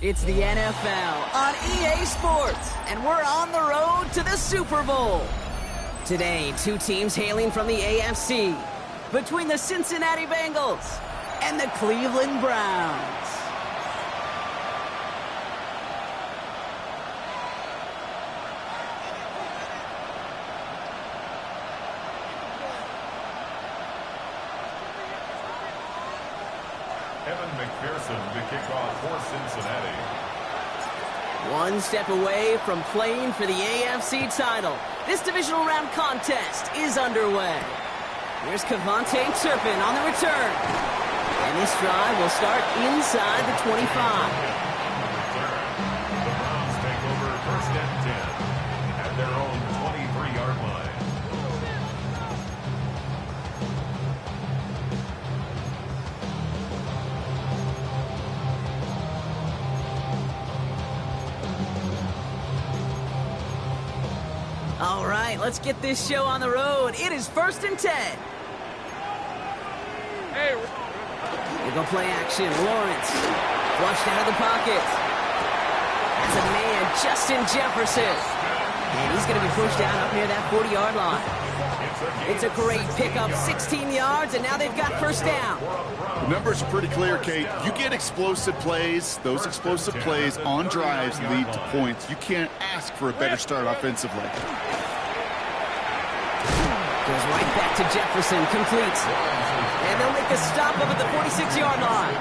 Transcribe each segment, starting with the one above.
It's the NFL on EA Sports, and we're on the road to the Super Bowl. Today, two teams hailing from the AFC, between the Cincinnati Bengals and the Cleveland Browns. The kickoff for Cincinnati. One step away from playing for the AFC title. This divisional round contest is underway. Here's Cavante Turpin on the return. And this drive will start inside the 25. The Browns take over first and 10 at their own 23-yard line. All right, let's get this show on the road. It is first and 10. Hey. They go play action. Lawrence flushed out of the pocket. That's a man, Justin Jefferson. And he's going to be pushed out up near that 40-yard line. It's a great pickup, 16 yards, and now they've got first down. The numbers are pretty clear, Kate. You get explosive plays. Those explosive plays on drives lead to points. You can't ask for a better start offensively. Goes right back to Jefferson, complete. And they'll make a stop up at the 46-yard line.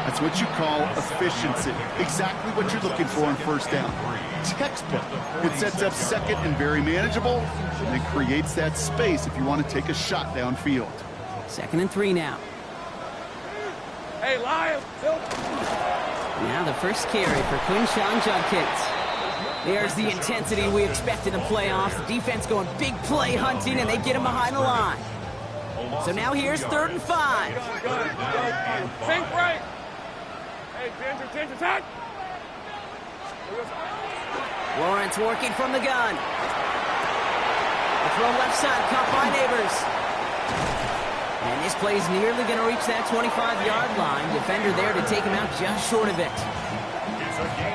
That's what you call efficiency. Exactly what you're looking for on first down. Textbook. It sets up second and very manageable, and it creates that space if you want to take a shot downfield. 2nd and 3 now. Hey, Lion. Now the first carry for Quinshon Judkins. There's the intensity we expect in the playoffs. The defense going big play hunting, and they get him behind the line. So now here's 3rd and 5. Think right. Hey, attention, attack. Lawrence working from the gun. The throw left side, caught by Neighbors. And this play's nearly going to reach that 25-yard line. Defender there to take him out just short of it.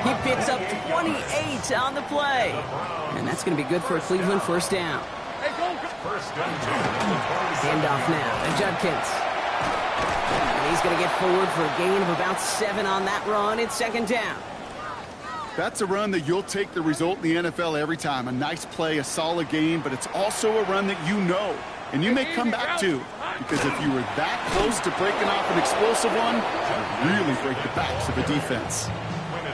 He picks up 28 on the play. And that's going to be good for a Cleveland first down. Handoff now to Judkins. And he's going to get forward for a gain of about 7 on that run. It's 2nd down. That's a run that you'll take the result in the NFL every time. A nice play, a solid game, but it's also a run that you know. And you may come back to, because if you were that close to breaking off an explosive one, you really break the backs of the defense.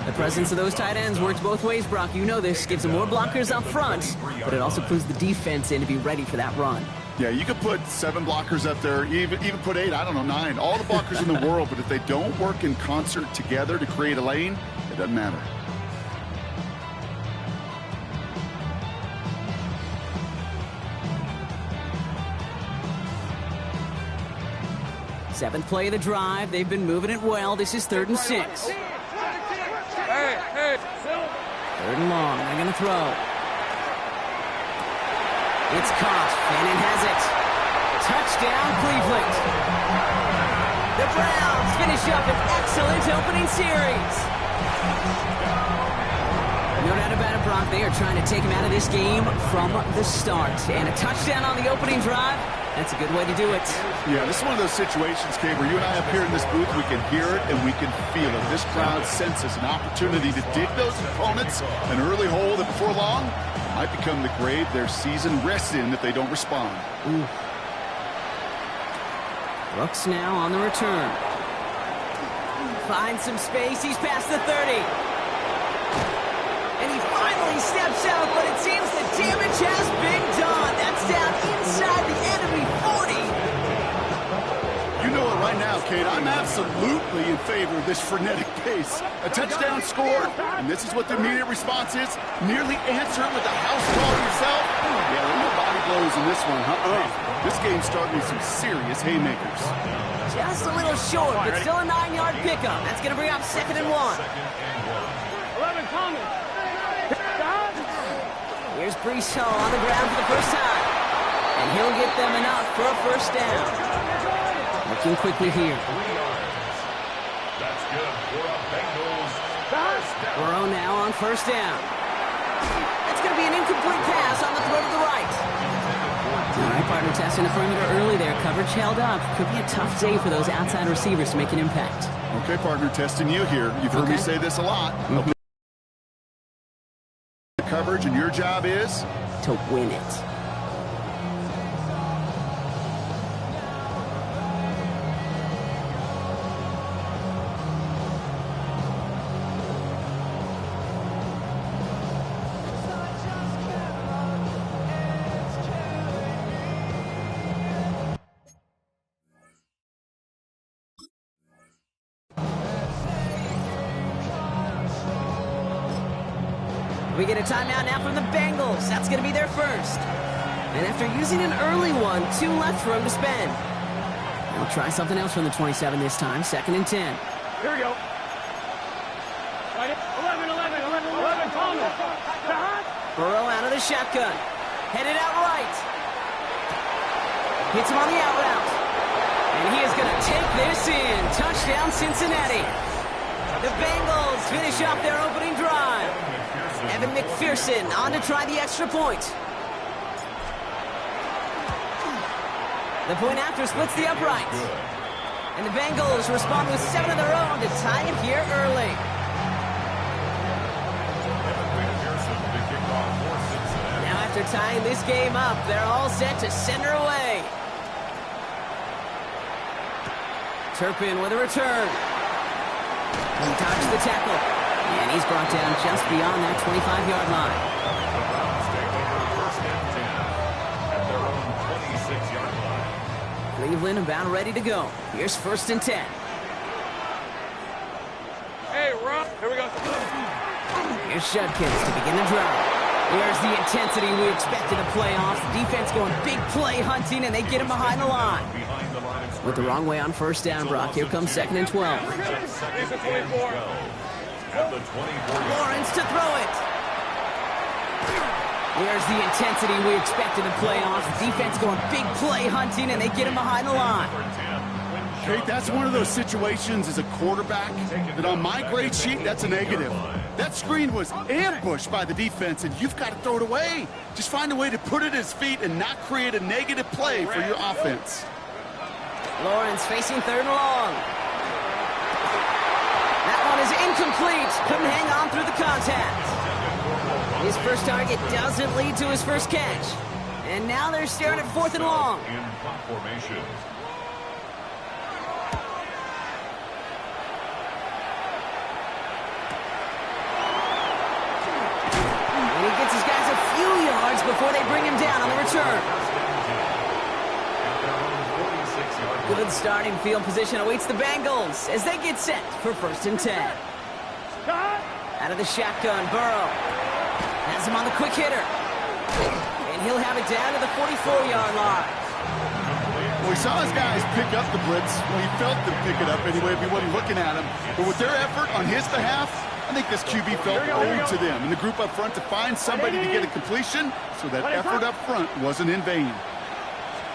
The presence of those tight ends works both ways, Brock. You know this. Gives them more blockers up front, but it also puts the defense in to be ready for that run. Yeah, you could put 7 blockers up there, even put 8, I don't know, 9. All the blockers in the world, but if they don't work in concert together to create a lane, it doesn't matter. Seventh play of the drive. They've been moving it well. This is 3rd and 6. Hey. 3rd and long. They're going to throw. It's caught. Fannin has it. Touchdown, Cleveland. The Browns finish up an excellent opening series. No doubt about it, Brock. They are trying to take him out of this game from the start. And a touchdown on the opening drive. That's a good way to do it. Yeah, this is one of those situations, Kate, where you and I up here in this booth, we can hear it and we can feel it. This crowd senses an opportunity to dig those opponents an early hole that before long might become the grave their season rests in if they don't respond. Ooh. Brooks now on the return. Finds some space. He's past the 30. And he finally steps out, but it seems the damage has been done. That's down inside the enemy 40. You know it right now, Kate. I'm absolutely in favor of this frenetic pace. A touchdown scored, and this is what the immediate response is. Nearly answer it with a house call yourself. Yeah, there are no body blows in this one. This game's starting with some serious haymakers. Just a little short, but still a 9-yard pickup. That's going to bring up 2nd and 1. 11 coming. Here's Brees Hall on the ground for the first time. And he'll get them enough for a first down. Looking quickly here. That's good for a Bengals Burrow now on first down. That's going to be an incomplete pass on the throw to the right. All right, partner, testing the perimeter early there. Coverage held up. Could be a tough day for those outside receivers to make an impact. Okay, partner, testing you here. You've heard me say this a lot. Okay. Coverage, and your job is? To win it. We get a timeout now from the Bengals. That's going to be their first. And after using an early one, 2 left for him to spend. They'll try something else from the 27 this time, 2nd and 10. Here we go. 11, Thomas. Burrow out of the shotgun. Headed out right. Hits him on the out route. And he is going to take this in. Touchdown, Cincinnati. The Bengals finish up their opening drive. Evan McPherson on to try the extra point. The point after splits the upright. And the Bengals respond with 7 of their own to tie it here early. Now after tying this game up, they're all set to center away. Turpin with a return. He dodges the tackle. And he's brought down just beyond that 25-yard line. The Browns take over 1st and 10 at their own 26-yard line. Cleveland about ready to go. Here's 1st and 10. Hey, Rob. Here we go. Here's Judkins to begin the drive. There's the intensity we expect in the playoffs. Defense going big play hunting, and they get him behind the line. With the wrong way on 1st down, Brock. Here comes 2nd and 12. He's a 24. At the 24-yard Lawrence to throw it. There's the intensity we expect in the playoffs. Defense going big play hunting, and they get him behind the line. Kate, that's one of those situations as a quarterback that on my grade sheet, that's a negative. That screen was ambushed by the defense, and you've got to throw it away. Just find a way to put it at his feet and not create a negative play for your offense. Lawrence facing 3rd and long. That one is incomplete. Couldn't hang on through the contact. His first target doesn't lead to his first catch. And now they're staring at 4th and long. in punt formation. And he gets his guys a few yards before they bring him down on the return. Good starting field position awaits the Bengals as they get set for 1st and 10. Out of the shotgun, Burrow has him on the quick hitter. And he'll have it down to the 44-yard line. Well, we saw his guys pick up the blitz. Well, he felt them pick it up anyway if he wasn't looking at him. But with their effort on his behalf, I think this QB felt owed to them and the group up front to find somebody to get a completion, so that effort up front wasn't in vain.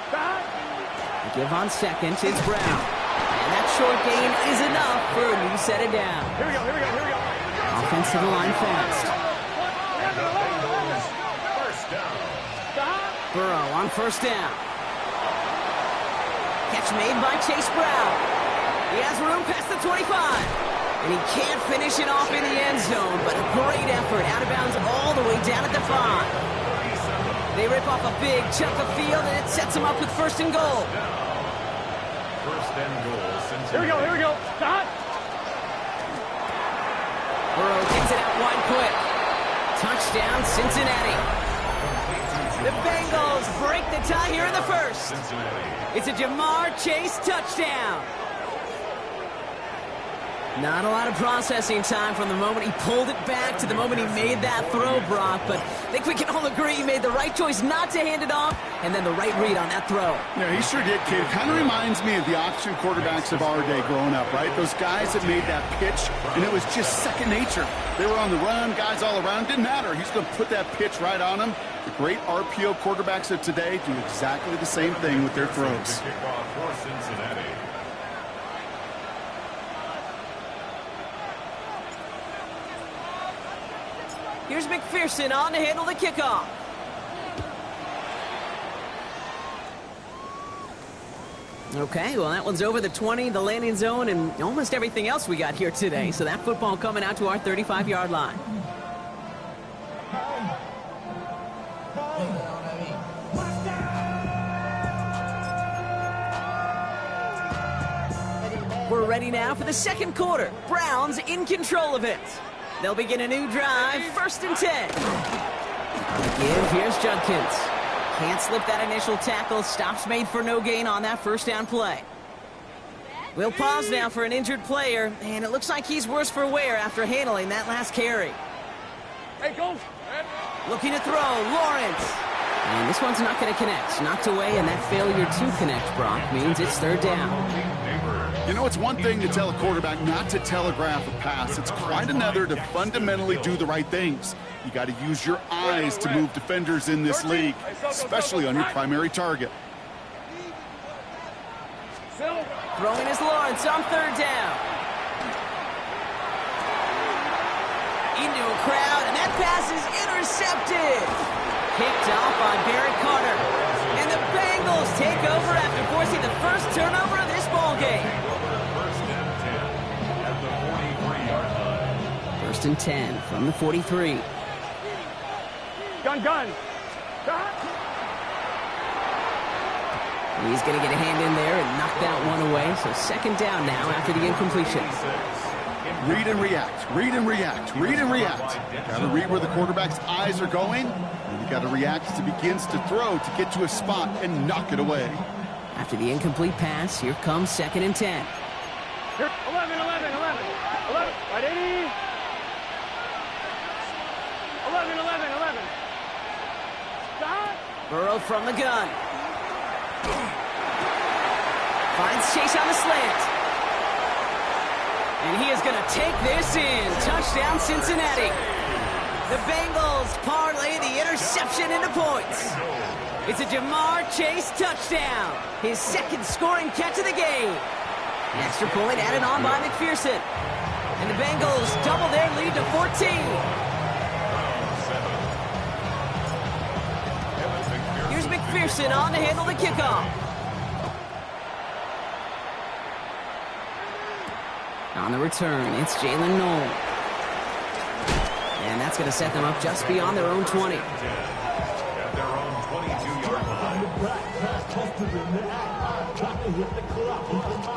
The give on 2nd is Brown. And that short gain is enough for a new set it down. Here we go. Offensive line fast. First down. Burrow on 1st down. Catch made by Chase Brown. He has room past the 25. And he can't finish it off in the end zone, but a great effort out of bounds all the way down at the 5. They rip off a big chunk of field, and it sets them up with 1st and goal. 1st and goal. Here we go. Stop. Burrow gets it out wide quick. Touchdown, Cincinnati. The Bengals break the tie here in the 1st. It's a Jamar Chase touchdown. Not a lot of processing time from the moment he pulled it back to the moment he made that throw, Brock. But I think we can all agree he made the right choice not to hand it off, and then the right read on that throw. Yeah, he sure did, kid. Kind of reminds me of the option quarterbacks of our day growing up, right? Those guys that made that pitch, and it was just second nature. They were on the run, guys all around. Didn't matter. He's going to put that pitch right on them. The great RPO quarterbacks of today do exactly the same thing with their throws. Kickoff for Cincinnati. Here's McPherson on to handle the kickoff. Okay, well, that one's over the 20, the landing zone, and almost everything else we got here today. So that football coming out to our 35-yard line. We're ready now for the second quarter. Browns in control of it. They'll begin a new drive, 1st and 10. On the give, here's Judkins. Can't slip that initial tackle. Stops made for no gain on that first down play. We'll pause now for an injured player, and it looks like he's worse for wear after handling that last carry. Hey, coach. Looking to throw, Lawrence. And this one's not going to connect. Knocked away, and that failure to connect, Brock, means it's 3rd down. You know, it's one thing to tell a quarterback not to telegraph a pass. It's quite another to fundamentally do the right things. You got to use your eyes to move defenders in this league, especially on your primary target. Throwing is Lawrence on 3rd down. Into a crowd, and that pass is intercepted. Picked off by Barrett Carter. And the Bengals take over after forcing the first turnover of this ball game. 1st and 10 from the 43. Gun. He's going to get a hand in there and knock that one away. So 2nd down now after the incompletion. Read and react, read and react, read and react. Got to read where the quarterback's eyes are going, and you got to react as he begins to throw to get to a spot and knock it away. After the incomplete pass, here comes 2nd and 10. Here, 11. Right, 80. 11. Stop. Burrow from the gun. Finds Chase on the slant. And he is going to take this in. Touchdown, Cincinnati. The Bengals parlay the interception into points. It's a Jamar Chase touchdown. His 2nd scoring catch of the game. An extra point added on by McPherson. And the Bengals double their lead to 14. Here's McPherson on to handle the kickoff. On the return, it's Jalen Noel. And that's going to set them up just beyond their own 20. At their own 22-yard line.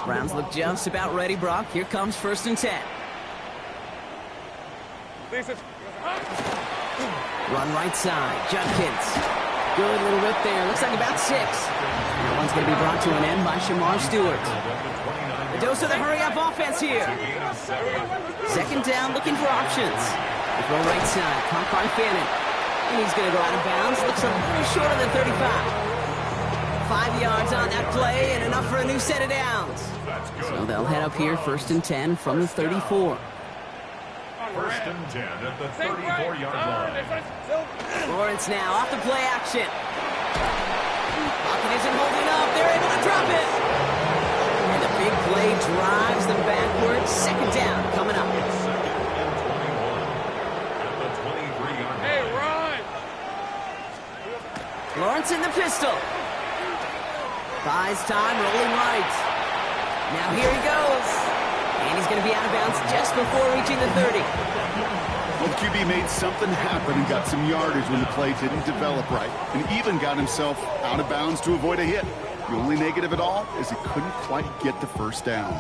Browns look just about ready, Brock. Here comes 1st and 10. Run right side, Judkins. Good little whip there. Looks like about 6. That one's going to be brought to an end by Shamar Stewart. A dose of the hurry-up offense here. 2nd down, looking for options. They throw right side, caught by Fannin. And he's going to go out of bounds. Looks a little short of the 35. 5 yards on that play and enough for a new set of downs. So they'll head up here, 1st and 10 from the 34. 1st and 10 at the 34-yard line. Lawrence now off the play action. Lockett isn't holding up. They're able to drop it. And the big play drives them backwards. 2nd down coming up. 2nd and 21 at the 23-yard line. Hey, run. Lawrence in the pistol. Buys time, rolling right. Now here he goes. And he's going to be out of bounds just before reaching the 30. Well, the QB made something happen and got some yardage when the play didn't develop right, and even got himself out of bounds to avoid a hit. The only negative at all is he couldn't quite get the 1st down.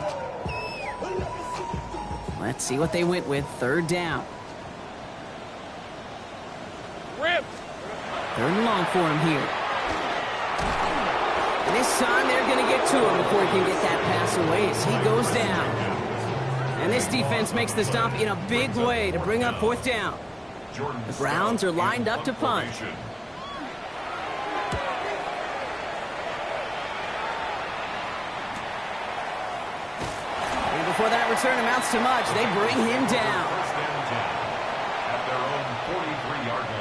Let's see what they went with. 3rd down. Rip. 3rd and long for him here. And this time they're going to get to him before he can get that pass away as he goes down. And this defense makes the stop in a big way to bring up 4th down. The Browns are lined up to punt. And before that return amounts to much, they bring him down. 1st and 10 at their own 43-yard line.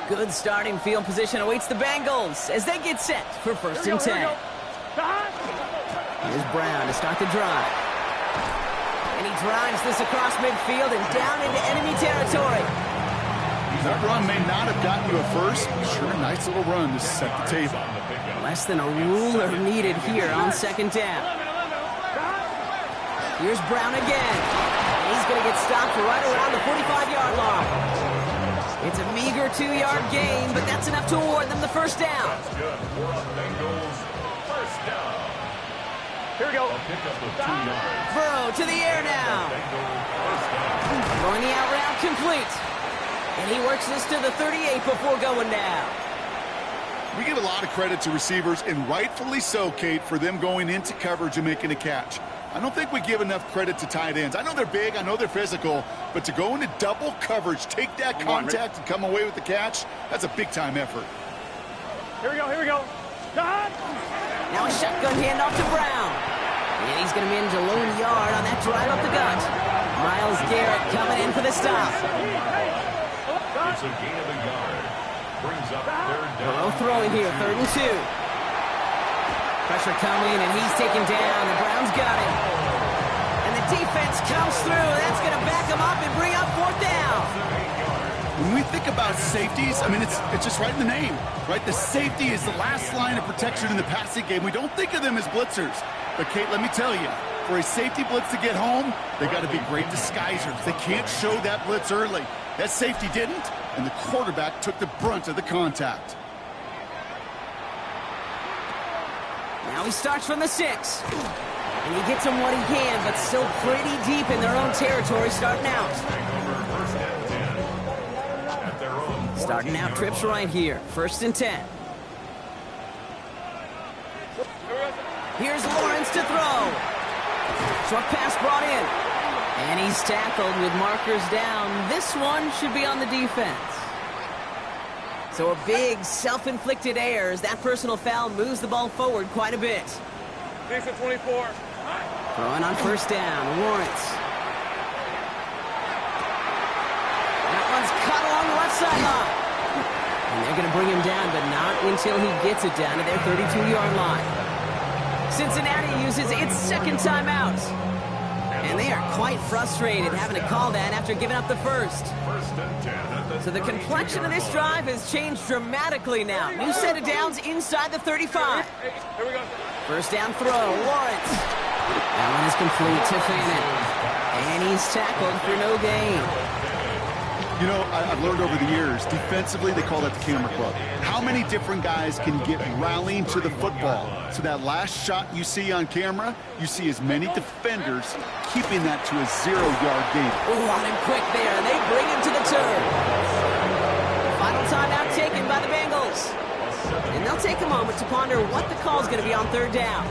Good starting field position awaits the Bengals as they get set for 1st and 10. Here's Brown to start the drive. And he drives this across midfield and down into enemy territory. That run may not have gotten you a first, but sure, a nice little run to set the table. Less than a ruler needed here on second down. Here's Brown again. And he's going to get stopped right around the 45-yard line. It's a meager 2-yard gain, but that's enough to award them the first down. That's good for the Bengals. First down. Here we go. A pickup of 2 yards. Burrow to the air now. Bengals first down. Throwing the out route complete. And he works this to the 38 before going down. We give a lot of credit to receivers, and rightfully so, Kate, for them going into coverage and making a catch. I don't think we give enough credit to tight ends. I know they're big, I know they're physical, but to go into double coverage, take that contact, and come away with the catch, that's a big-time effort. Here we go, here we go. Dot! Now a shotgun handoff to Brown. And he's going to manage a lone yard on that drive up the gut. Myles Garrett coming in for the stop. It's a gain of a yard. Brings up third down. Burrow throwing here, 3rd and 2. Pressure coming, and he's taken down. The Browns got it. And the defense comes through. That's going to back him up and bring up 4th down. When we think about safeties, I mean, it's just right in the name, right? The safety is the last line of protection in the passing game. We don't think of them as blitzers. But, Kate, let me tell you, for a safety blitz to get home, they got to be great disguisers. They can't show that blitz early. That safety didn't, and the quarterback took the brunt of the contact. Now he starts from the 6. And he gets him what he can, but still pretty deep in their own territory starting out. First and 10. At their own Starting out trips right here. 1st and 10. Here's Lawrence to throw. Short pass brought in. And he's tackled with markers down. This one should be on the defense. So a big self-inflicted error as that personal foul moves the ball forward quite a bit. Decent 24. Throwing on 1st down, Lawrence. That one's cut along the left sideline. And they're going to bring him down, but not until he gets it down to their 32-yard line. Cincinnati uses its 2nd timeout. And they are quite frustrated having to call that after giving up the first. First and 10 at the So the complexion of this drive has changed dramatically now. New set of downs inside the 35. Here we go. 1st down throw, Lawrence. That one is complete to Fannin. And he's tackled for no gain. You know, I've learned over the years, defensively, they call that the camera club. How many different guys can get rallying to the football? So that last shot you see on camera, you see as many defenders keeping that to a 0-yard gain. Oh, on him quick there, and they bring him to the turn. Final timeout taken by the Bengals. And they'll take a moment to ponder what the call is going to be on 3rd down.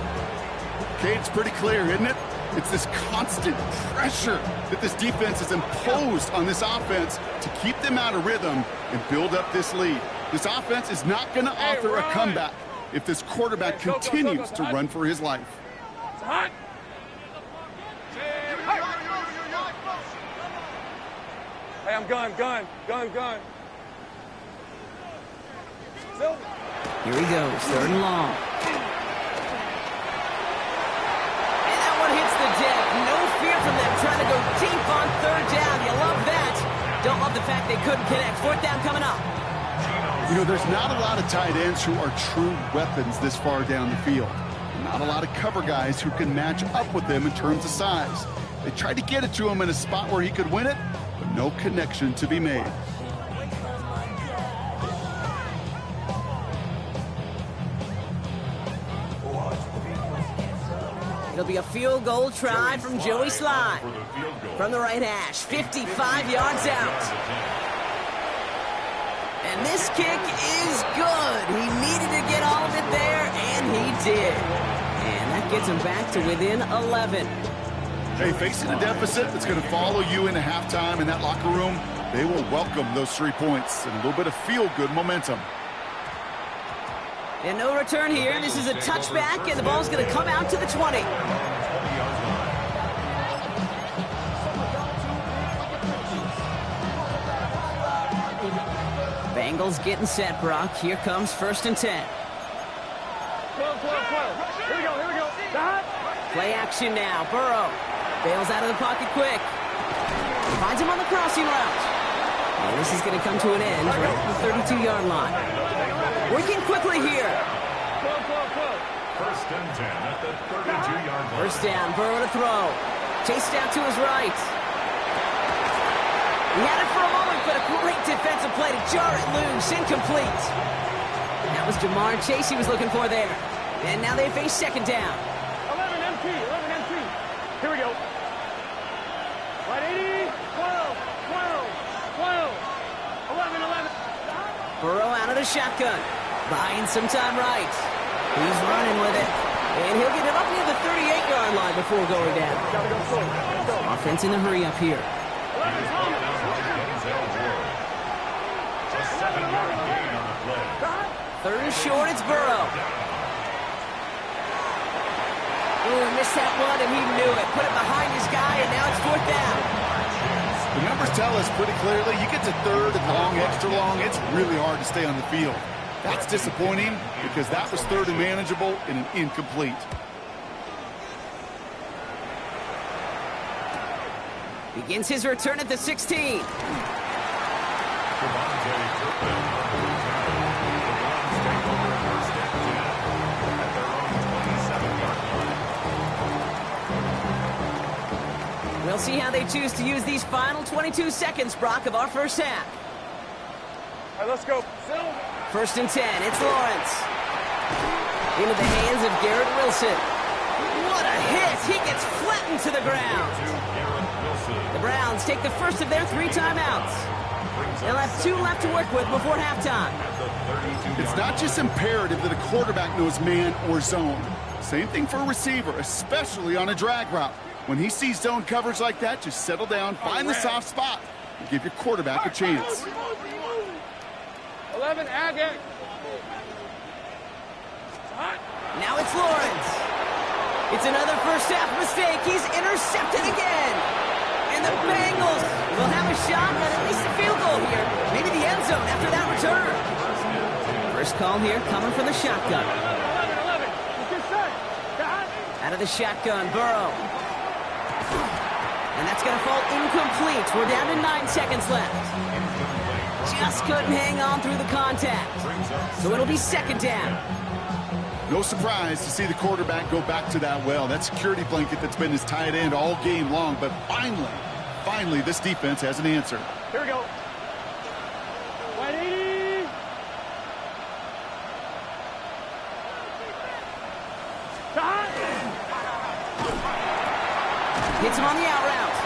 Okay, it's pretty clear, isn't it? It's this constant pressure that this defense has imposed on this offense to keep them out of rhythm and build up this lead. This offense is not going to offer a comeback if this quarterback continues to run for his life. Hot. Hey, I'm gun. Here he goes, 3rd and long. And that one hits the deck. No fear from them trying to go deep on 3rd down. You love that. Don't love the fact they couldn't connect. 4th down coming up. You know, there's not a lot of tight ends who are true weapons this far down the field. Not a lot of cover guys who can match up with them in terms of size. They tried to get it to him in a spot where he could win it, but no connection to be made. It'll be a field goal try from Joey Slye. From the right hash, 55 yards out. And this kick is good. He needed to get all of it there, and he did. And that gets him back to within 11. Hey, facing a deficit that's going to follow you into halftime in that locker room, they will welcome those 3 points and a little bit of feel-good momentum. And no return here. This is a touchback, and the ball's going to come out to the 20. Bengals getting set, Brock. Here comes 1st and 10. 12. Here we go. Dot. Play action now. Burrow bails out of the pocket quick. Finds him on the crossing route. And this is going to come to an end right at the 32-yard line. Working quickly here. First and 10 at the 32-yard line. First down, Burrow to throw. Chased out to his right. He had it for a moment, but a great defensive play to jar it loose. Incomplete. That was Jamar Chase he was looking for there. And now they face second down. 11 MT, 11 MT. Here we go. Right 80, 12, 12, 12, 11, 11. Burrow out of the shotgun. Buying some time right. He's running with it. And he'll get it up near the 38-yard line before going down. Gotta go slow. Let's go. Offense in the hurry up here. A 7-yard gain on the play. Third and short, it's Burrow. Ooh, missed that one, and he knew it. Put it behind his guy, and now it's fourth down. The numbers tell us pretty clearly, you get to third and long, extra long, it's really hard to stay on the field. That's disappointing because that was third and manageable and an incomplete. Begins his return at the 16. We'll see how they choose to use these final 22 seconds, Brock, of our first half. All right, let's go. First and 10, it's Lawrence. Into the hands of Garrett Wilson. What a hit! He gets flattened to the ground. The Browns take the first of their 3 timeouts. They'll have 2 left to work with before halftime. It's not just imperative that a quarterback knows man or zone. Same thing for a receiver, especially on a drag route. When he sees zone coverage like that, just settle down, find the soft spot, and give your quarterback a chance. 11, Agate. Now it's Lawrence. It's another first half mistake. He's intercepted again. And the Bengals will have a shot at least a field goal here. Maybe the end zone after that return. First call here coming from the shotgun. 11, 11. Get set. Out of the shotgun, Burrow. And that's going to fall incomplete. We're down to 9 seconds left. Just couldn't hang on through the contact. So it'll be second down. No surprise to see the quarterback go back to that well. That security blanket that's been his tight end all game long. But finally, this defense has an answer. Here we go. 180. Hits him on the out route.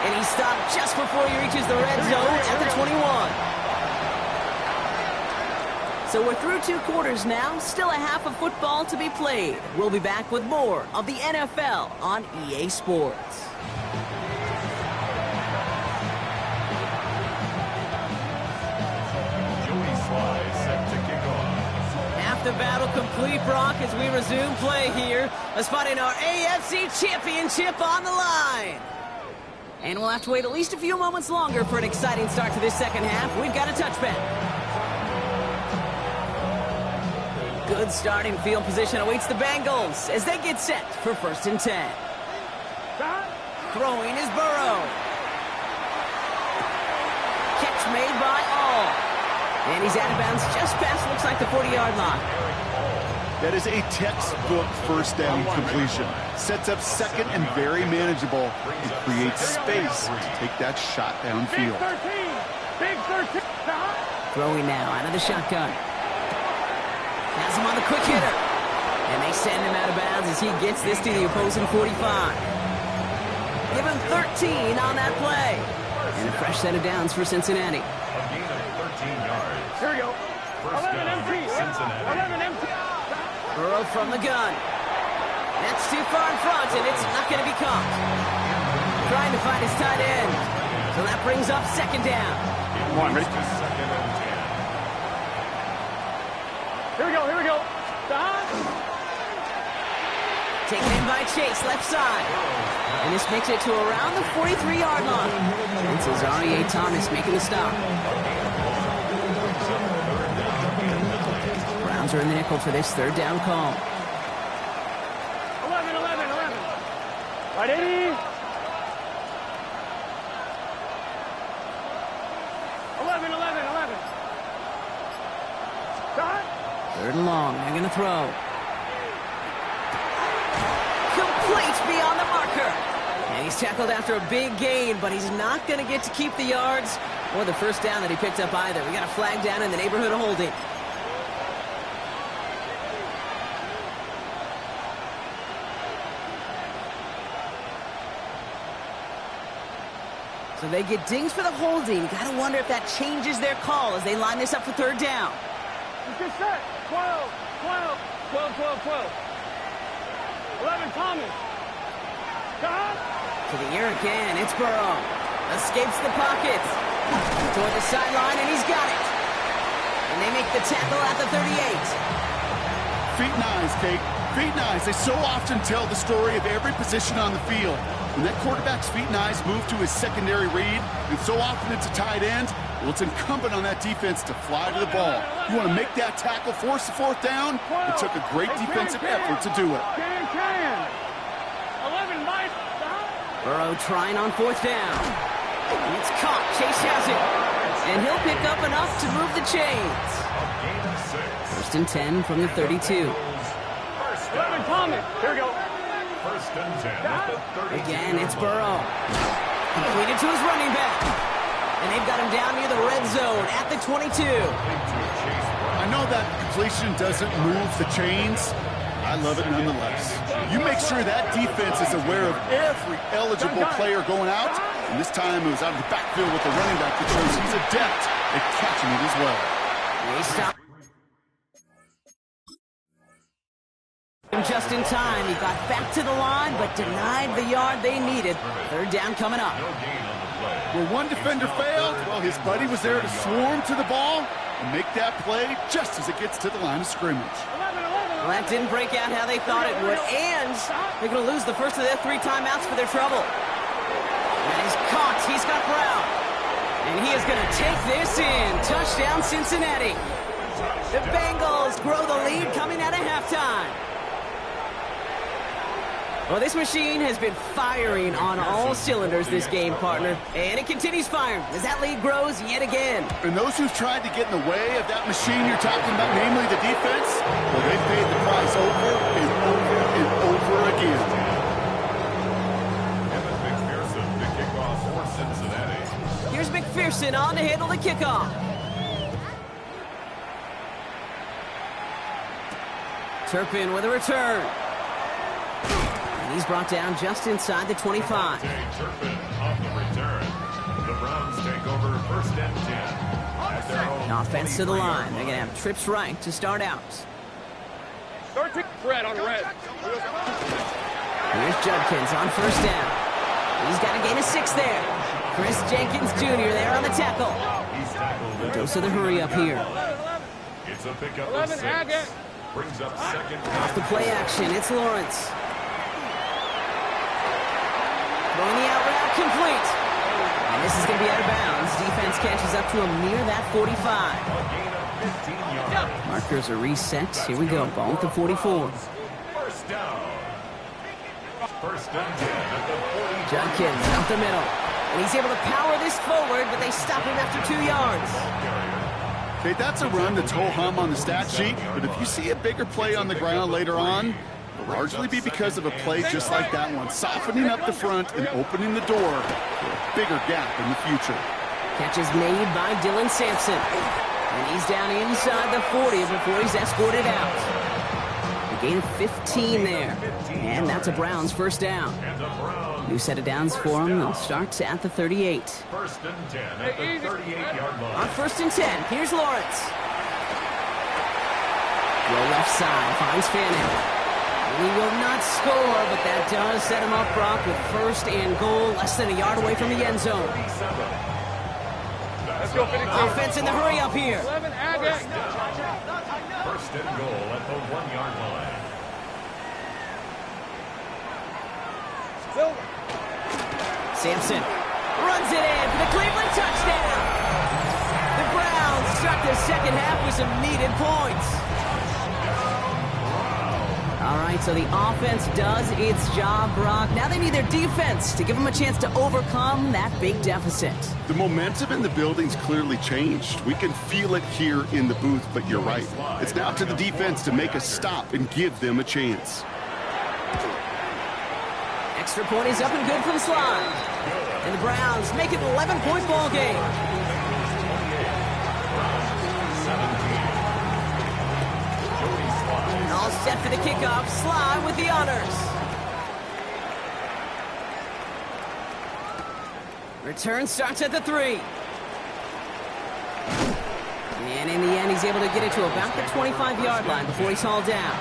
And he stopped just before he reaches the red zone at the 21. So we're through 2 quarters now. Still a half of football to be played. We'll be back with more of the NFL on EA Sports. Half the battle complete, Brock, as we resume play here. Let's find in our AFC Championship on the line. And we'll have to wait at least a few moments longer for an exciting start to this second half. We've got a touchback. Good starting field position awaits the Bengals as they get set for first and 10. Throwing is Burrow. Catch made by All. And he's out of bounds just past, looks like, the 40-yard line. That is a textbook first down completion. Sets up second and very manageable and creates space to take that shot downfield. Big 13. Throwing now out of the shotgun. Has him on the quick hitter. And they send him out of bounds as he gets this to the opposing 45. Give him 13 on that play. And a fresh set of downs for Cincinnati. A gain of 13 yards. Here we go. First 11 down, MT. Cincinnati. 11 MT. Burrow from the gun. That's too far in front, and it's not going to be caught. Trying to find his tight end. So that brings up second down. Come on, Rick. Second and 10. Here we go. Here we go. Taken in by Chase, left side. And this makes it to around the 43-yard line. And Cesario Thomas making the stop. Browns are in the nickel for this third down call. 11, 11, 11. Right 80. 11. Shot. 3rd and long. They're going to throw. Complete beyond the marker. And he's tackled after a big gain, but he's not going to get to keep the yards or the first down that he picked up either. We got a flag down in the neighborhood of holding. So they get dings for the holding. Got to wonder if that changes their call as they line this up for 3rd down. Get set. 12. 11, Thomas. Shot. To the air again. It's Burrow. Escapes the pocket. Toward the sideline, and he's got it. And they make the tackle at the 38. Feet and eyes, Kate. Feet and eyes. They so often tell the story of every position on the field. When that quarterback's feet and eyes move to his secondary read, and so often it's a tight end, well, it's incumbent on that defense to fly to the ball. You want to make that tackle, force the 4th down? It took a great defensive effort to do it. 11, Mike. Burrow trying on 4th down. It's caught. Chase has it. And he'll pick up enough to move the chains. 1st and 10 from the 32. 11, Thomas. Here we go. 1st and 10 at the 32. Again, it's Burrow. Completed to his running back. And they've got him down near the red zone at the 22. I know that completion doesn't move the chains. I love it nonetheless. You make sure that defense is aware of every eligible player going out. And this time it was out of the backfield with the running back that shows he's adept at catching it as well. They stop him just in time. He got back to the line, but denied the yard they needed. 3rd down coming up. Where one defender failed, well, his buddy was there to swarm to the ball and make that play just as it gets to the line of scrimmage. Well, that didn't break out how they thought it would, and they're going to lose the first of their 3 timeouts for their trouble. And he's caught. He's got Brown. And he is going to take this in. Touchdown, Cincinnati. The Bengals grow the lead coming out of halftime. Well, this machine has been firing on all cylinders this game, partner. And it continues firing as that lead grows yet again. And those who've tried to get in the way of that machine you're talking about, namely the defense, well, they've paid the price over and over and over again. Evan McPherson to kick off for Cincinnati. Here's McPherson on to handle the kickoff. Turpin with a return. And he's brought down just inside the 25. Turpin off the return. The Browns take over 1st and 10. At their own Offense to the line. They're going to have trips right to start out. Red on red. Here's Judkins on 1st down. He's got a gain of 6 there. Chris Jenkins Jr. there on the tackle. He's tackled. Dose of the hurry up here. It's a pickup of 6. Brings up 2nd. Off the play action, it's Lawrence. Throwing the out route complete. And this is going to be out of bounds. Defense catches up to him near that 45. A gain of 15 yards. Markers are reset. Here we go. Ball at the 44. 1st down. 1st and 10 at the 40. Judkins out the middle. And he's able to power this forward, but they stop him after 2 yards. Okay, that's a run that's ho-hum on the stat sheet, but if you see a bigger play on the ground later on, it'll largely be because of a play just like that one, softening up the front and opening the door for a bigger gap in the future. Catch is made by Dylan Sampson. And he's down inside the 40 before he's escorted out. A gain of 15 there. And that's a Browns 1st down. New set of downs for him. They'll start at the 38. 1st and 10 at the 38-yard line. On 1st and 10, here's Lawrence. Roll left side, finds Fanning. He will not score, but that does set him up, Brock, with 1st and goal, less than a yard away from the end zone. Let's go, Offense in the hurry up here. 11, Agate. 1st and goal at the 1-yard line. Sampson runs it in for the Cleveland touchdown. The Browns start the second half with some needed points. All right, so the offense does its job, Brock. Now they need their defense to give them a chance to overcome that big deficit. The momentum in the building's clearly changed. We can feel it here in the booth, but you're right. It's now up to the defense to make a stop and give them a chance. Extra point is up and good from Slide. And the Browns make it an 11-point ball game. And all set for the kickoff. Slide with the honors. Return starts at the 3. And in the end, he's able to get it to about the 25-yard line before he's hauled down.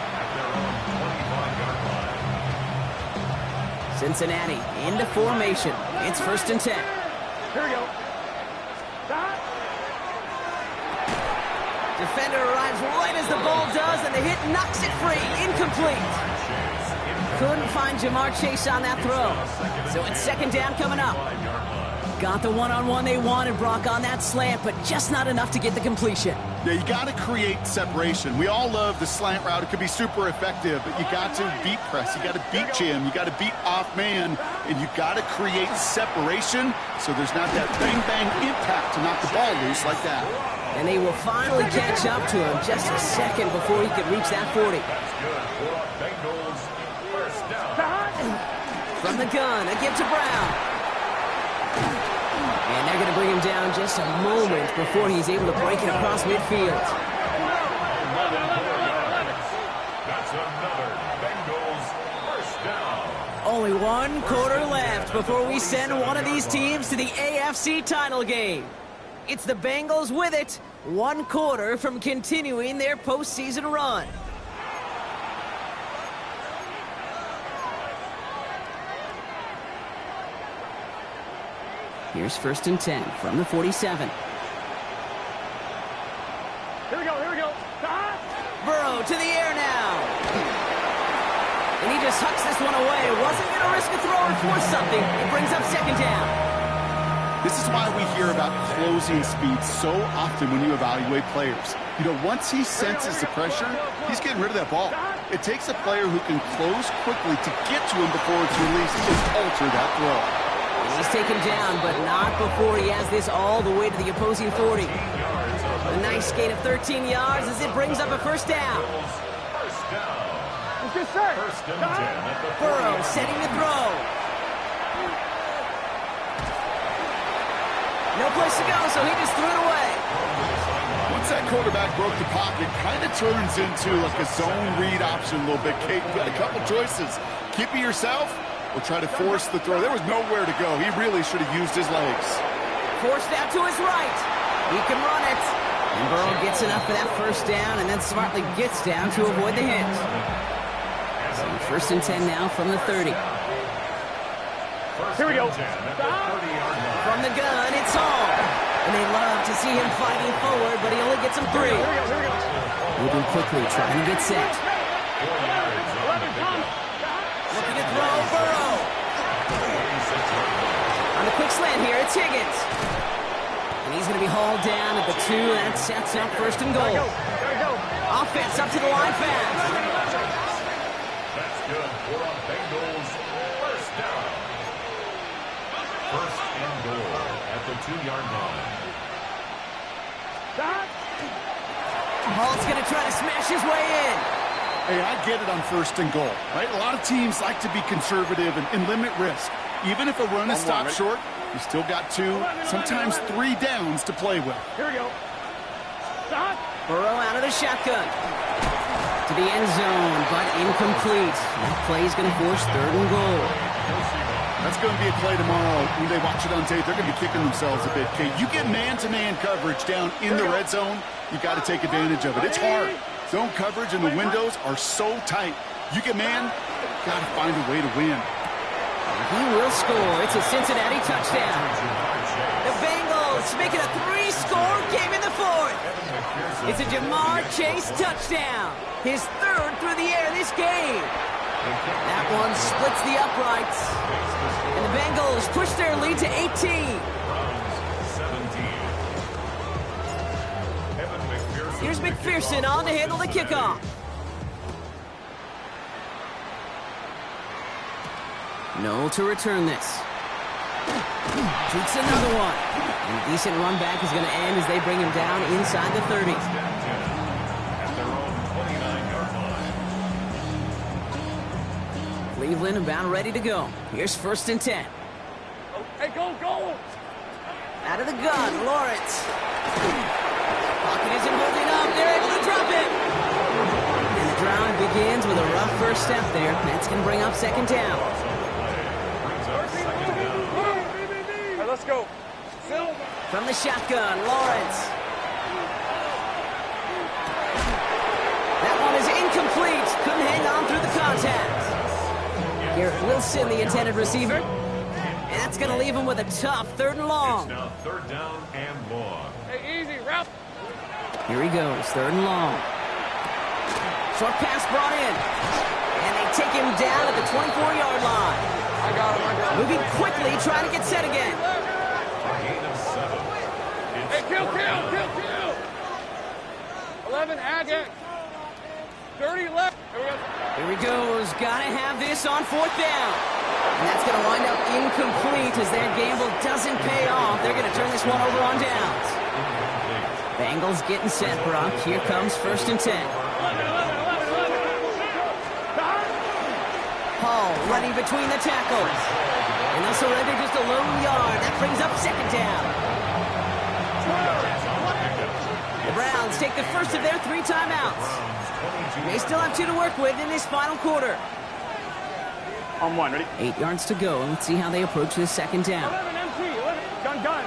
Cincinnati into formation. It's 1st and 10. Here we go. Stop. Defender arrives right as the ball does, and the hit knocks it free. Incomplete. Couldn't find Jamar Chase on that throw. So it's 2nd down coming up. Got the one-on-one they wanted, Brock, on that slant, but just not enough to get the completion. Yeah, you got to create separation. We all love the slant route. It could be super effective, but you got to beat press. You got to beat jam. You got to beat off man, and you got to create separation so there's not that bang-bang impact to knock the ball loose like that. And they will finally catch up to him just a second before he could reach that 40. From the gun, a give to Brown. And they're going to bring him down just a moment before he's able to break it across midfield. That's another Bengals first down. Only 1 quarter left before we send one of these teams to the AFC title game. It's the Bengals with it, 1 quarter from continuing their postseason run. Here's 1st and 10 from the 47. Here we go. Here we go. Stop. Burrow to the air now. And he just hucks this one away. Wasn't going to risk a throw or force something. It brings up 2nd down. This is why we hear about closing speed so often when you evaluate players. You know, once he senses the pressure, he's getting rid of that ball. It takes a player who can close quickly to get to him before it's released and alter that throw. He's taken down, but not before he has this all the way to the opposing 40. A nice gain of 13 yards as it brings up a 1st down. It's just set. Burrow setting the throw. No place to go, so he just threw it away. Once that quarterback broke the pocket, kind of turns into like a zone read option a little bit. Kate, you got a couple choices. Keep it yourself or try to force the throw. There was nowhere to go. He really should have used his legs. Forced out to his right. He can run it. And Burrow gets enough for that 1st down and then smartly gets down to avoid the hit. So 1st and 10 now from the 30. Here we go. From the gun, it's Hall. And they love to see him fighting forward, but he only gets him 3. Here we go. Here we go. Moving quickly, trying to get set. Looking to throw, Burrow. On the quick slant here, it's Higgins. And he's going to be hauled down at the 2, and that sets up 1st and goal. Gotta go. Offense up to the line fast. That's good for a Bengals first down. 1st and goal at the 2-yard line. Stop. Hall's going to try to smash his way in. Hey, I get it on 1st and goal, right? A lot of teams like to be conservative and limit risk. Even if a run is stopped short, you still got 2, sometimes 3 downs to play with. Here we go. Stop. Burrow out of the shotgun. To the end zone, but incomplete. That play is going to force 3rd and goal. That's going to be a play tomorrow. When they watch it on tape, they're going to be kicking themselves a bit. Kate, you get man-to-man coverage down in the red zone, you got to take advantage of it. It's hard. Zone coverage and the windows are so tight. You get man, got to find a way to win. He will score. It's a Cincinnati touchdown. The Bengals make it a 3-score game in the 4th. It's a Jamar Chase touchdown. His 3rd through the air this game. That one splits the uprights. And the Bengals push their lead to 18. Here's McPherson on to handle the kickoff. No to return this. Shoots another one. And a decent run back is going to end as they bring him down inside the 30. At their own 29-yard line. Cleveland about ready to go. Here's 1st and 10. Hey, go, go! Out of the gun, Lawrence. Pocket isn't holding up. They're able to drop it. And the drive begins with a rough first step there. That's going to bring up 2nd down. Hey, let's go. From the shotgun, Lawrence. That one is incomplete. Couldn't hang on through the contact. Garrett Wilson, the intended receiver. And that's going to leave him with a tough 3rd and long. It's now 3rd down and long. Hey, easy, Ralph. Here he goes, 3rd and long. Short pass brought in. And they take him down at the 24-yard line. I got him. Moving quickly, trying to get set again. Gain of 7. Hey, kill! 11, Agate. 30 left. Here he goes. Gotta have this on 4th down. And that's going to wind up incomplete as their gamble doesn't pay off. They're going to turn this one over on downs. Bengals getting set, Brock. Here comes 1st and 10. Hall running between the tackles. And they'll surrender just a lone yard. That brings up 2nd down. The Browns take the first of their 3 timeouts. They still have 2 to work with in this final quarter. On 1, ready? 8 yards to go. Let's see how they approach this 2nd down. 11 empty. 11. Gun.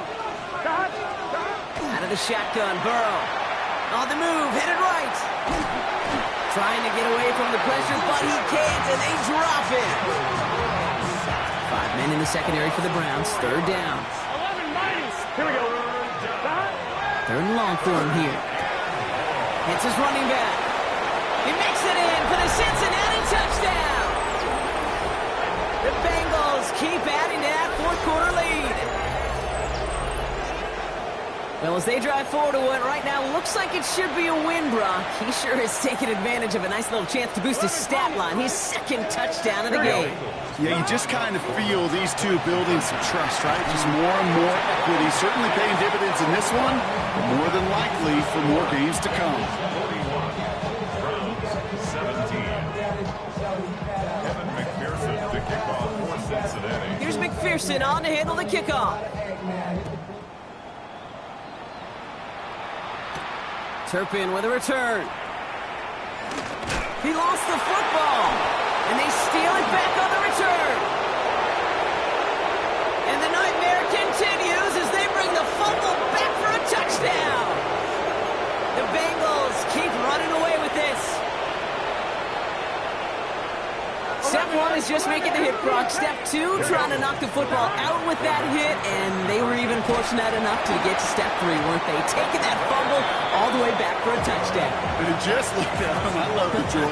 Out of the shotgun, Burrow. On the move, headed right. Trying to get away from the pressure, but he can't, and they drop it. 5 men in the secondary for the Browns. 3rd down. 11 mighty. Here we go. 3rd and long for him here. Hits his running back. He makes it in for the Cincinnati touchdown. The Bengals keep adding to that 4th quarter lead. Well, as they drive forward to what right now looks like it should be a win, Brock. He sure has taken advantage of a nice little chance to boost his stat line. His 2nd touchdown of the game. Yeah, you just kind of feel these two building some trust, right? Just more and more equity. Certainly paying dividends in this one, but more than likely for more games to come. 41. Browns 17. Kevin McPherson to kick off for Cincinnati. Here's McPherson on to handle the kickoff. Turpin with a return. He lost the football, and they steal it back on the return. And the nightmare continues as they bring the fumble back for a touchdown. The Bengals keep running away with this. Step 1 is just making the hit, Brock. Step 2, trying to knock the football out with that hit, and they were even fortunate enough to get to step 3, weren't they? Taking that fumble all the way back for a touchdown. And just look at them. I love the joy.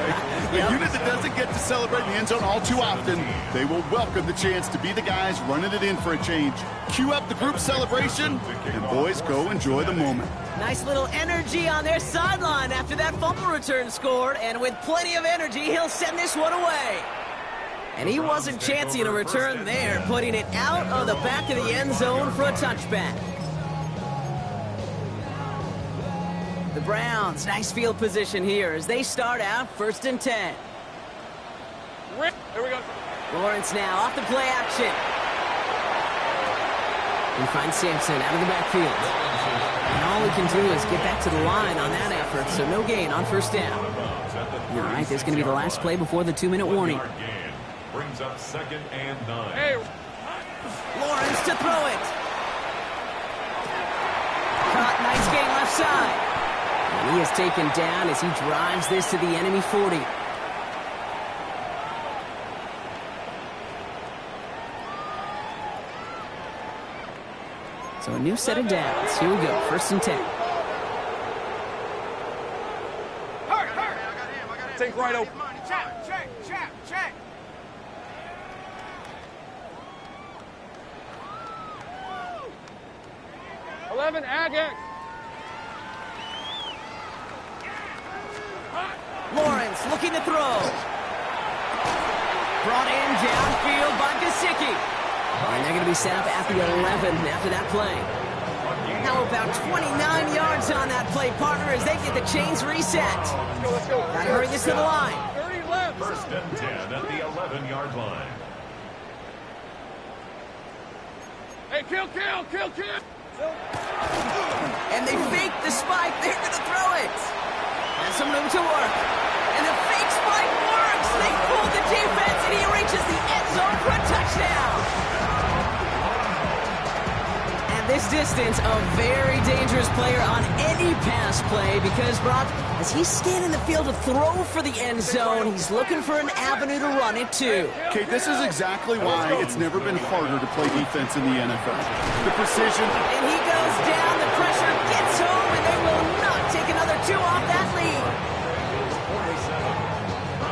The unit that doesn't get to celebrate in the end zone all too often, they will welcome the chance to be the guys running it in for a change. Cue up the group celebration, and boys, go enjoy the moment. Nice little energy on their sideline after that fumble return scored, and with plenty of energy, he'll send this one away. And he wasn't chancing a return there, putting it out of the back of the end zone for a touchback. The Browns, nice field position here as they start out 1st and 10. Here we go. Lawrence now off the play action. He finds Sampson out of the backfield. And all he can do is get back to the line on that effort, so no gain on 1st down. All right, this is going to be the last play before the 2-minute warning. Brings up 2nd and 9. Hey. Lawrence to throw it. Caught, nice gain left side. And he is taken down as he drives this to the enemy 40. So a new set of downs. Here we go, 1st and 10. Take right open. Check. 11, Agate. Lawrence looking to throw. Brought in downfield by Gesicki. And they're going to be set up at the 11 after that play. Now about 29 yards on that play, partner, as they get the chains reset. Let's go. Got to hurry this to the line. 30 left. First and 10 at the 11-yard line. Hey, kill. And they fake the spike. They're going to throw it. And some room to work. And the fake spike works. They pull the defense, and he reaches the end zone for a touchdown. And this distance, a very dangerous player on any pass play because, Brock, as he's scanning the field to throw for the end zone, he's looking for an avenue to run it to. Kate, this is exactly why it's never been harder to play defense in the NFL. The precision. And he goes down, the pressure gets home, and they will not take another 2 off that lead.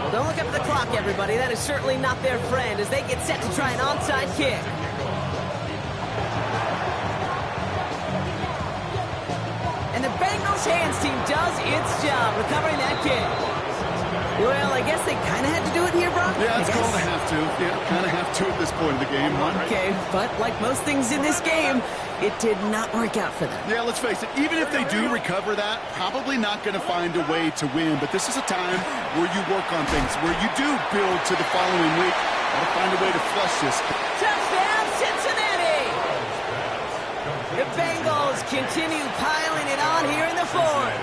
Well, don't look up at the clock, everybody. That is certainly not their friend as they get set to try an onside kick. And the Bengals hands team does its job recovering that kick. Well, I guess they kind of had to do it here, Brock. Yeah, it's called a have to. Yeah, kind of have to at this point of the game, huh? Okay, but like most things in this game, it did not work out for them. Yeah, let's face it, even if they do recover that, probably not going to find a way to win. But this is a time where you work on things, where you do build to the following week. Got to find a way to flush this. Touchdown, Cincinnati! The Bengals continue piling it on here in the fourth.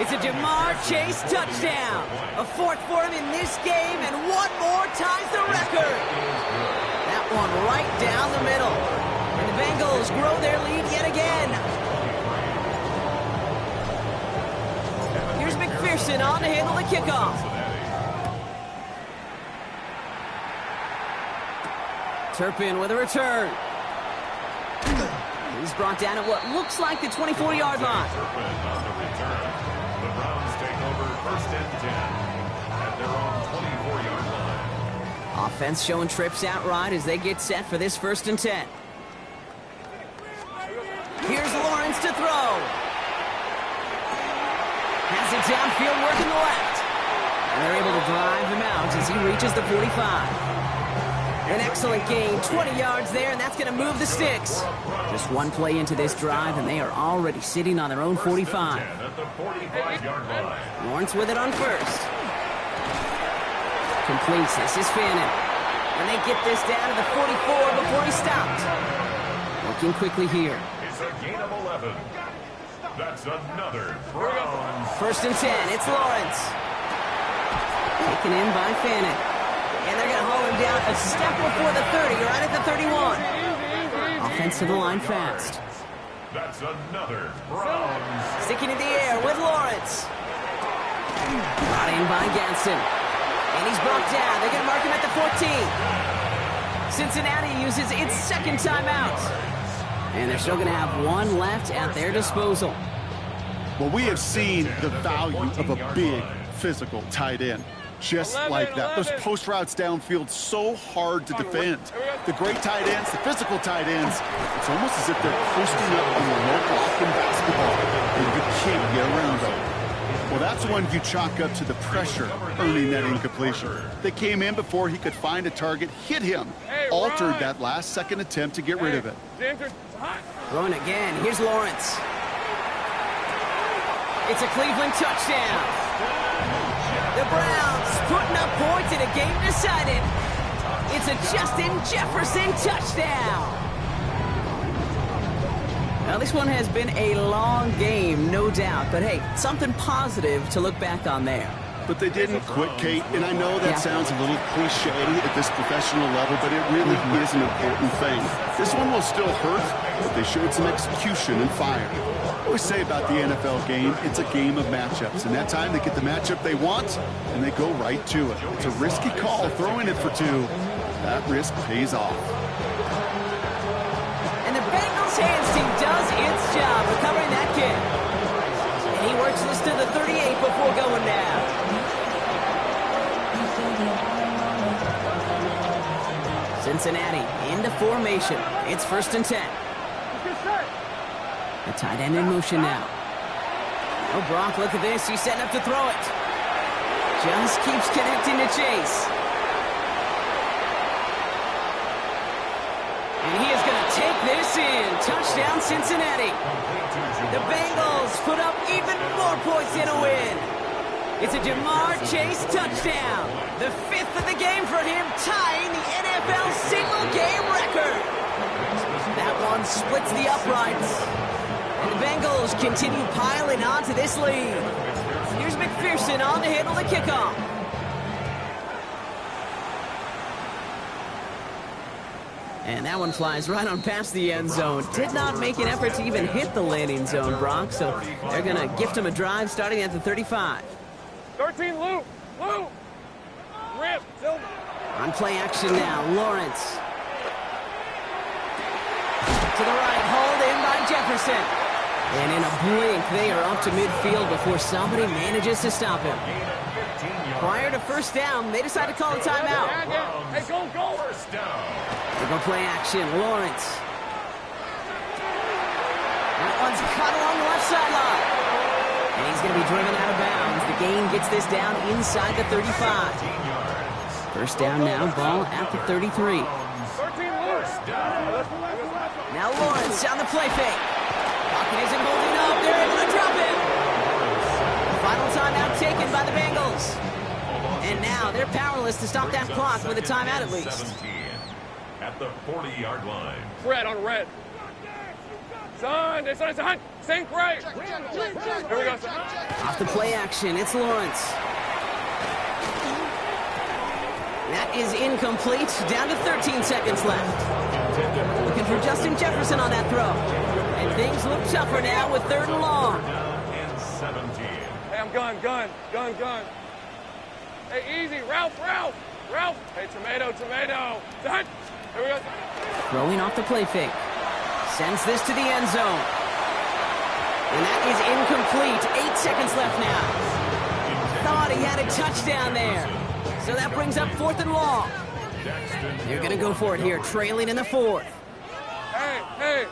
It's a Jamar Chase touchdown. A fourth for him in this game, and one more ties the record. That one right down the middle. And the Bengals grow their lead yet again. Here's McPherson on to handle the kickoff. Turpin with a return. He's brought down at what looks like the 24-yard line. Turpin on the return. The Browns take over first and 10 at their own 24-yard line. Offense showing trips out right as they get set for this first and 10. Here's Lawrence to throw. Has it downfield working the left. And they're able to drive him out as he reaches the 45. An excellent gain, 20 yards there, and that's going to move the sticks. Just one play into this drive, and they are already sitting on their own 45. At the 45-yard line. Lawrence with it on first. Completes. This is Fannin. And they get this down to the 44 before he stopped. Working quickly here. It's a gain of 11. That's another Browns. First and 10. It's Lawrence. Taken in by Fannin. And they're going to haul him down a step before the 30, right at the 31. Offense to the line fast. That's another Browns. Sticking in the air with Lawrence. Brought in by Gadsden. And he's brought down. They're going to mark him at the 14. Cincinnati uses its second timeout. And they're still going to have one left at their disposal. Well, we have seen the value of a big physical tight end. Just like that. Those post routes downfield, so hard to defend. The great tight ends, the physical tight ends, it's almost as if they're posting up on the low block in basketball, and you can't get around them. Well, that's one you chalk up to the pressure earning that incompletion. They came in before he could find a target, hit him, altered that last-second attempt to get rid of it. Throwing again. Here's Lawrence. It's a Cleveland touchdown. The Browns putting up points in a game decided. It's a Justin Jefferson touchdown. Now, this one has been a long game, no doubt. But, hey, something positive to look back on there. But they didn't quit, Kate, and I know that sounds a little cliche at this professional level, but it really is an important thing. This one will still hurt, but they showed some execution and fire. I always say about the NFL game, it's a game of matchups, and that time they get the matchup they want, and they go right to it. It's a risky call, throwing it for two. That risk pays off. And the Bengals hands team does its job recovering that kick. And he works this to the 38 before going down. Cincinnati into formation. It's first and 10. The tight end in motion now. Oh, Brock, look at this. He's setting up to throw it. Just keeps connecting to Chase. And he is going to take this in. Touchdown, Cincinnati. The Bengals put up even more points in a win. It's a Jamar Chase touchdown. The 5th of the game for him, tying the NFL single-game record. That one splits the uprights. And the Bengals continue piling on to this lead. Here's McPherson on to handle the kickoff. And that one flies right on past the end zone. Did not make an effort to even hit the landing zone, Brock. So they're going to gift him a drive starting at the 35. 13, Lou. Rip, Silver. On play action now, Lawrence. To the right, hauled in by Jefferson. And in a blink, they are up to midfield before somebody manages to stop him. Prior to first down, they decide to call a timeout. Hey, go. First down. They go play action, Lawrence. That one's cut along the left sideline. And he's going to be driven out of bounds. The gain gets this down inside the 35. First down now, ball at the 33. Now Lawrence on the play fake. Pocket isn't holding up. They're able to drop him. Final timeout taken by the Bengals. And now they're powerless to stop that clock with a timeout at least. 17 at the 40-yard line. Red on red. Son, sink right. Here we go, son. Off the play action, it's Lawrence. That is incomplete. Down to 13 seconds left. Looking for Justin Jefferson on that throw. And things look tougher now with 3rd and long. And 17. Hey, I'm gun. Hey, easy, Ralph. Hey, tomato. Son, here we go. Throwing off the play fake. Sends this to the end zone. And that is incomplete. 8 seconds left now. Thought he had a touchdown there. So that brings up 4th and long. They're going to go for it here, trailing in the 4th. Hey.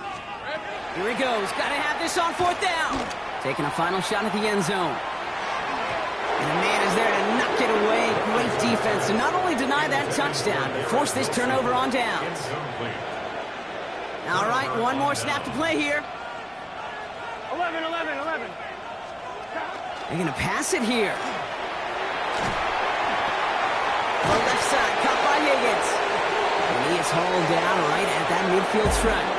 Here he goes. Got to have this on 4th down. Taking a final shot at the end zone. And the man is there to knock it away. Great defense to not only deny that touchdown, but force this turnover on downs. All right, one more snap to play here. 11. They're going to pass it here. On the left side, caught by Higgins. And he is hauled down right at that midfield stripe.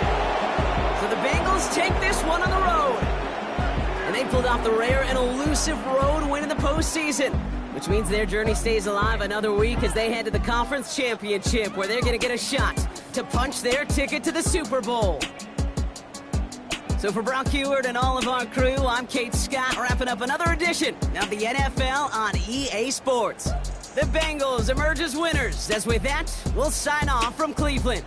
So the Bengals take this one on the road. And they pulled off the rare and elusive road win in the postseason, which means their journey stays alive another week as they head to the conference championship, where they're going to get a shot to punch their ticket to the Super Bowl. So for Brock Heward and all of our crew, I'm Kate Scott, wrapping up another edition of the NFL on EA Sports. The Bengals emerge as winners, as with that, we'll sign off from Cleveland.